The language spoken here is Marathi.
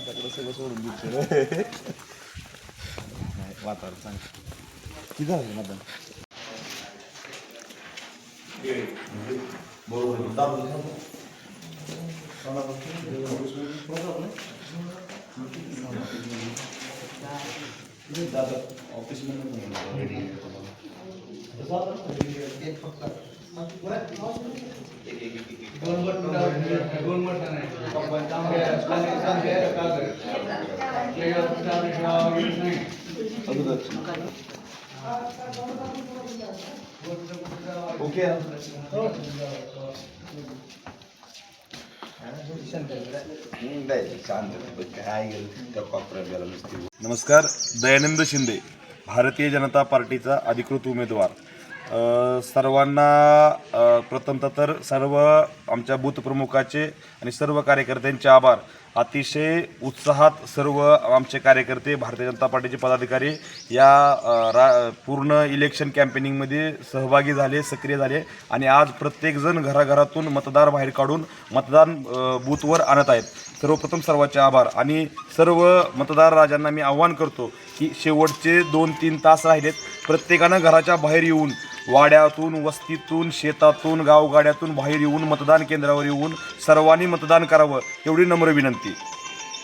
माझ्याकडे सगळं सोडून घेतलं. नाही वातावरण चांगलं. किती झालं मतदान? ओके. नमस्कार. दयानंद शिंदे, भारतीय जनता पार्टीचा अधिकृत उमेदवार. सर्वांना प्रथमतः तर सर्व आमच्या बूथ प्रमुखाचे आणि सर्व कार्यकर्त्यांचे आभार. अतिशय उत्साहात सर्व आमचे कार्यकर्ते, भारतीय जनता पार्टीचे पदाधिकारी या पूर्ण इलेक्शन कॅम्पेनिंगमध्ये सहभागी झाले, सक्रिय झाले आणि आज प्रत्येकजण घराघरातून मतदार बाहेर काढून मतदान बूथवर आणत आहेत. सर्वप्रथम सर्वांचे आभार. आणि सर्व मतदार राजांना मी आवाहन करतो की शेवटचे 2-3 तास राहिलेत. प्रत्येकानं घराच्या बाहेर येऊन, वाड्यातून, वस्तीतून, शेतातून, गावगाड्यातून बाहेर येऊन मतदान केंद्रावर येऊन सर्वांनी मतदान करावं, एवढी नम्र विनंती.